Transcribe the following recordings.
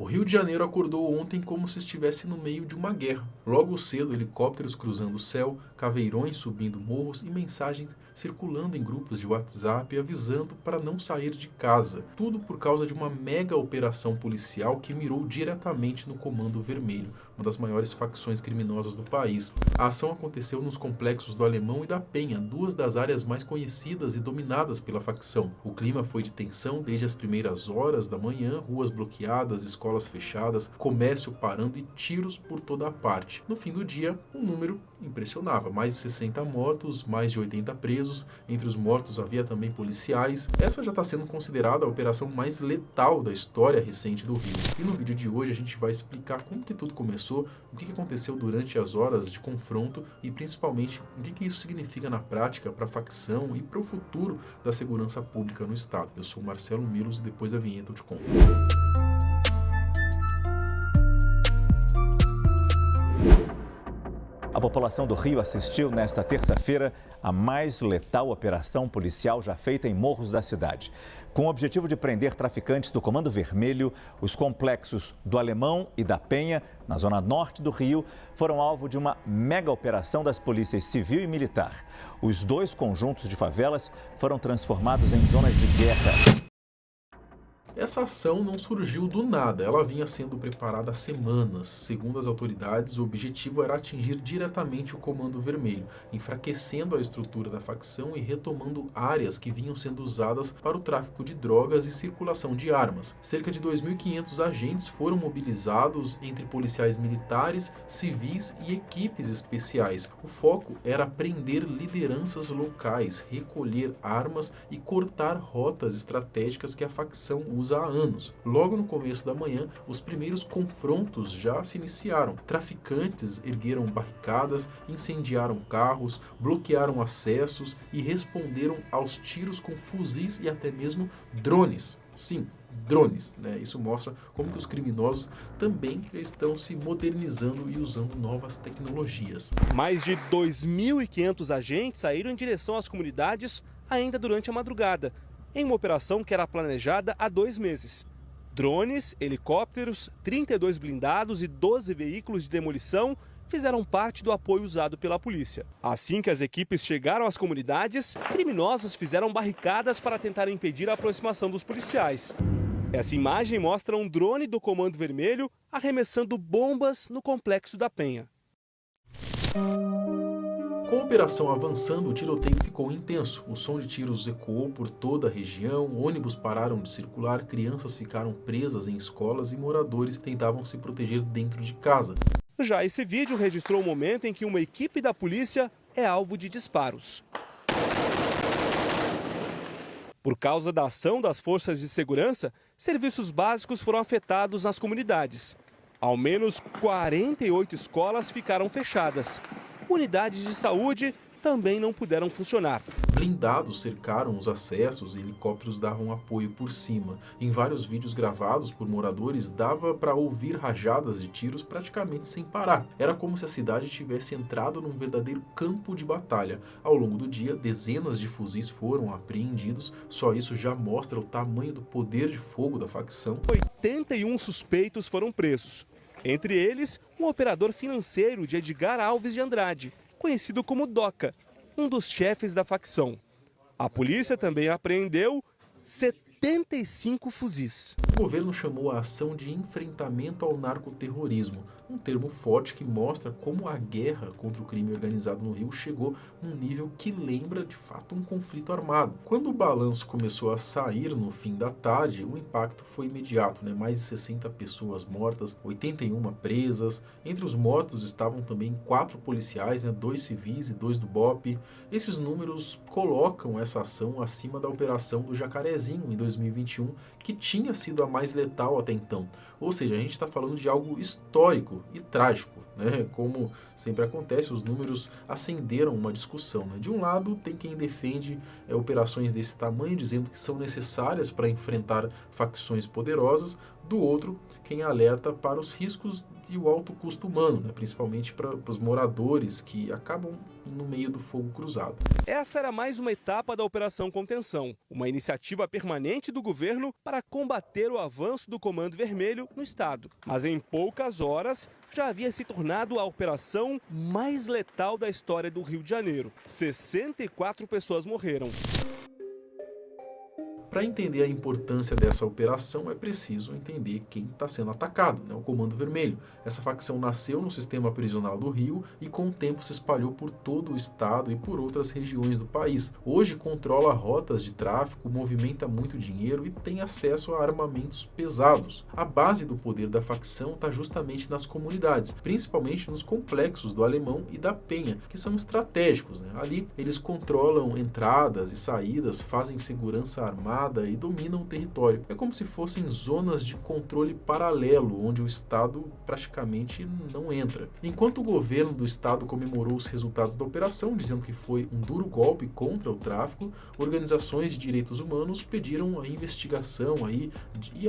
O Rio de Janeiro acordou ontem como se estivesse no meio de uma guerra. Logo cedo, helicópteros cruzando o céu, caveirões subindo morros e mensagens circulando em grupos de WhatsApp avisando para não sair de casa. Tudo por causa de uma mega operação policial que mirou diretamente no Comando Vermelho, uma das maiores facções criminosas do país. A ação aconteceu nos complexos do Alemão e da Penha, duas das áreas mais conhecidas e dominadas pela facção. O clima foi de tensão desde as primeiras horas da manhã, ruas bloqueadas, escolas fechadas, comércio parando e tiros por toda a parte. No fim do dia, um número impressionava, mais de 60 mortos, mais de 80 presos, entre os mortos havia também policiais. Essa já está sendo considerada a operação mais letal da história recente do Rio. E no vídeo de hoje a gente vai explicar como que tudo começou, o que aconteceu durante as horas de confronto e principalmente o que isso significa na prática para a facção e para o futuro da segurança pública no estado. Eu sou o Marcelo Milos e depois da vinheta eu te conto. A população do Rio assistiu nesta terça-feira à mais letal operação policial já feita em morros da cidade. Com o objetivo de prender traficantes do Comando Vermelho, os complexos do Alemão e da Penha, na zona norte do Rio, foram alvo de uma mega operação das polícias civil e militar. Os dois conjuntos de favelas foram transformados em zonas de guerra. Essa ação não surgiu do nada, ela vinha sendo preparada há semanas. Segundo as autoridades, o objetivo era atingir diretamente o Comando Vermelho, enfraquecendo a estrutura da facção e retomando áreas que vinham sendo usadas para o tráfico de drogas e circulação de armas. Cerca de 2.500 agentes foram mobilizados entre policiais militares, civis e equipes especiais. O foco era prender lideranças locais, recolher armas e cortar rotas estratégicas que a facção usa há anos. Logo no começo da manhã, os primeiros confrontos já se iniciaram. Traficantes ergueram barricadas, incendiaram carros, bloquearam acessos e responderam aos tiros com fuzis e até mesmo drones. Sim, drones, né? Isso mostra como que os criminosos também estão se modernizando e usando novas tecnologias. Mais de 2.500 agentes saíram em direção às comunidades ainda durante a madrugada, em uma operação que era planejada há 2 meses. Drones, helicópteros, 32 blindados e 12 veículos de demolição fizeram parte do apoio usado pela polícia. Assim que as equipes chegaram às comunidades, criminosos fizeram barricadas para tentar impedir a aproximação dos policiais. Essa imagem mostra um drone do Comando Vermelho arremessando bombas no complexo da Penha. Com a operação avançando, o tiroteio ficou intenso. O som de tiros ecoou por toda a região, ônibus pararam de circular, crianças ficaram presas em escolas e moradores tentavam se proteger dentro de casa. Já esse vídeo registrou o momento em que uma equipe da polícia é alvo de disparos. Por causa da ação das forças de segurança, serviços básicos foram afetados nas comunidades. Ao menos 48 escolas ficaram fechadas. Unidades de saúde também não puderam funcionar. Blindados cercaram os acessos e helicópteros davam apoio por cima. Em vários vídeos gravados por moradores, dava para ouvir rajadas de tiros praticamente sem parar. Era como se a cidade tivesse entrado num verdadeiro campo de batalha. Ao longo do dia, dezenas de fuzis foram apreendidos. Só isso já mostra o tamanho do poder de fogo da facção. 81 suspeitos foram presos. Entre eles, um operador financeiro de Edgar Alves de Andrade, conhecido como Doca, um dos chefes da facção. A polícia também apreendeu 75 fuzis. O governo chamou a ação de enfrentamento ao narcoterrorismo, um termo forte que mostra como a guerra contra o crime organizado no Rio chegou num nível que lembra de fato um conflito armado. Quando o balanço começou a sair no fim da tarde, o impacto foi imediato, né? Mais de 60 pessoas mortas, 81 presas. Entre os mortos estavam também 4 policiais, né? 2 civis e 2 do BOPE. Esses números colocam essa ação acima da operação do Jacarezinho em 2021, que tinha sido a mais letal até então. Ou seja, a gente está falando de algo histórico e trágico, né? Como sempre acontece, os números acenderam uma discussão, né? De um lado, tem quem defende operações desse tamanho, dizendo que são necessárias para enfrentar facções poderosas. Do outro, quem alerta para os riscos e o alto custo humano, né, principalmente para os moradores que acabam no meio do fogo cruzado. Essa era mais uma etapa da Operação Contenção, uma iniciativa permanente do governo para combater o avanço do Comando Vermelho no estado. Mas em poucas horas já havia se tornado a operação mais letal da história do Rio de Janeiro. 64 pessoas morreram. Para entender a importância dessa operação, é preciso entender quem está sendo atacado, né? O Comando Vermelho. Essa facção nasceu no sistema prisional do Rio e com o tempo se espalhou por todo o estado e por outras regiões do país. Hoje controla rotas de tráfico, movimenta muito dinheiro e tem acesso a armamentos pesados. A base do poder da facção está justamente nas comunidades, principalmente nos complexos do Alemão e da Penha, que são estratégicos, né? Ali eles controlam entradas e saídas, fazem segurança armada e dominam o território. É como se fossem zonas de controle paralelo, onde o Estado praticamente não entra. Enquanto o governo do Estado comemorou os resultados da operação, dizendo que foi um duro golpe contra o tráfico, organizações de direitos humanos pediram a investigação e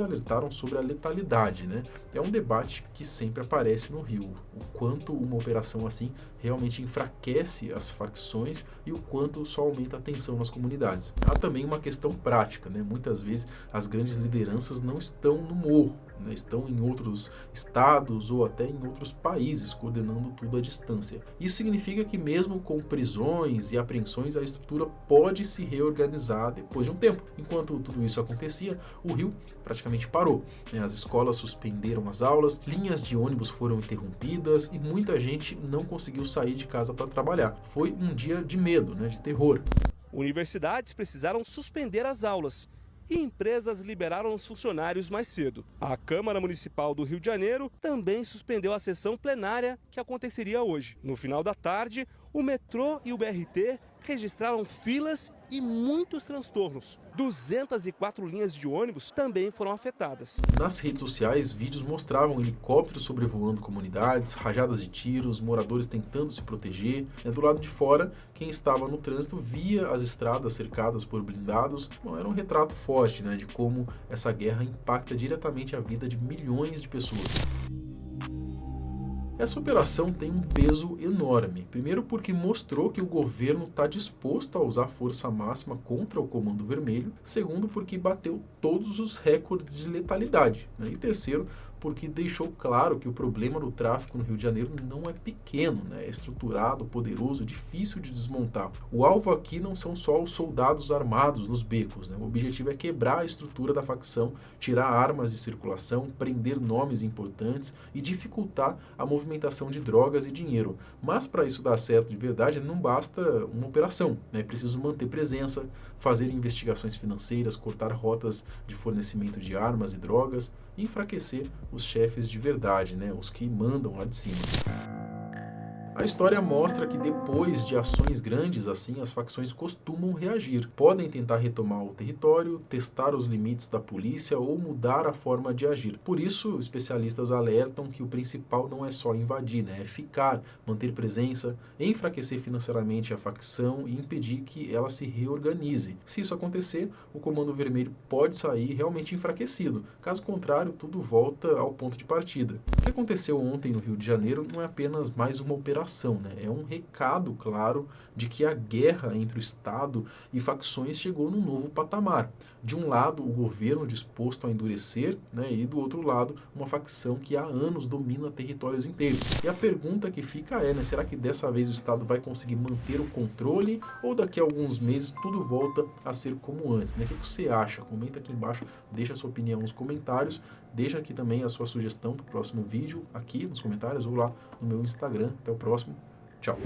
alertaram sobre a letalidade, né? É um debate que sempre aparece no Rio, o quanto uma operação assim realmente enfraquece as facções e o quanto só aumenta a tensão nas comunidades. Há também uma questão prática, né? Muitas vezes as grandes lideranças não estão no morro, né? Estão em outros estados ou até em outros países, coordenando tudo à distância. Isso significa que mesmo com prisões e apreensões, a estrutura pode se reorganizar depois de um tempo. Enquanto tudo isso acontecia, o Rio praticamente parou, né? As escolas suspenderam as aulas, linhas de ônibus foram interrompidas e muita gente não conseguiu sair de casa para trabalhar. Foi um dia de medo, né? De terror. Universidades precisaram suspender as aulas e empresas liberaram os funcionários mais cedo. A Câmara Municipal do Rio de Janeiro também suspendeu a sessão plenária que aconteceria hoje. No final da tarde, o metrô e o BRT registraram filas e muitos transtornos. 204 linhas de ônibus também foram afetadas. Nas redes sociais, vídeos mostravam helicópteros sobrevoando comunidades, rajadas de tiros, moradores tentando se proteger. Do lado de fora, quem estava no trânsito via as estradas cercadas por blindados. Bom, era um retrato forte, né, de como essa guerra impacta diretamente a vida de milhões de pessoas. Essa operação tem um peso enorme. Primeiro porque mostrou que o governo está disposto a usar força máxima contra o Comando Vermelho. Segundo porque bateu todos os recordes de letalidade, né? E terceiro porque deixou claro que o problema do tráfico no Rio de Janeiro não é pequeno, né? É estruturado, poderoso, difícil de desmontar. O alvo aqui não são só os soldados armados nos becos, né? O objetivo é quebrar a estrutura da facção, tirar armas de circulação, prender nomes importantes e dificultar a movimentação de drogas e dinheiro. Mas para isso dar certo de verdade, não basta uma operação, né? É preciso manter presença, fazer investigações financeiras, cortar rotas de fornecimento de armas e drogas e enfraquecer os chefes de verdade, né? Os que mandam lá de cima. A história mostra que depois de ações grandes assim, as facções costumam reagir. Podem tentar retomar o território, testar os limites da polícia ou mudar a forma de agir. Por isso, especialistas alertam que o principal não é só invadir, né? É ficar, manter presença, enfraquecer financeiramente a facção e impedir que ela se reorganize. Se isso acontecer, o Comando Vermelho pode sair realmente enfraquecido. Caso contrário, tudo volta ao ponto de partida. O que aconteceu ontem no Rio de Janeiro não é apenas mais uma operação, né? É um recado claro de que a guerra entre o Estado e facções chegou num novo patamar. De um lado, o governo disposto a endurecer, né? E do outro lado, uma facção que há anos domina territórios inteiros. E a pergunta que fica é, né? Será que dessa vez o Estado vai conseguir manter o controle ou daqui a alguns meses tudo volta a ser como antes, né? O que você acha? Comenta aqui embaixo, deixa a sua opinião nos comentários, deixa aqui também a sua sugestão para o próximo vídeo aqui nos comentários ou lá no meu Instagram. Até o próximo. Tchau.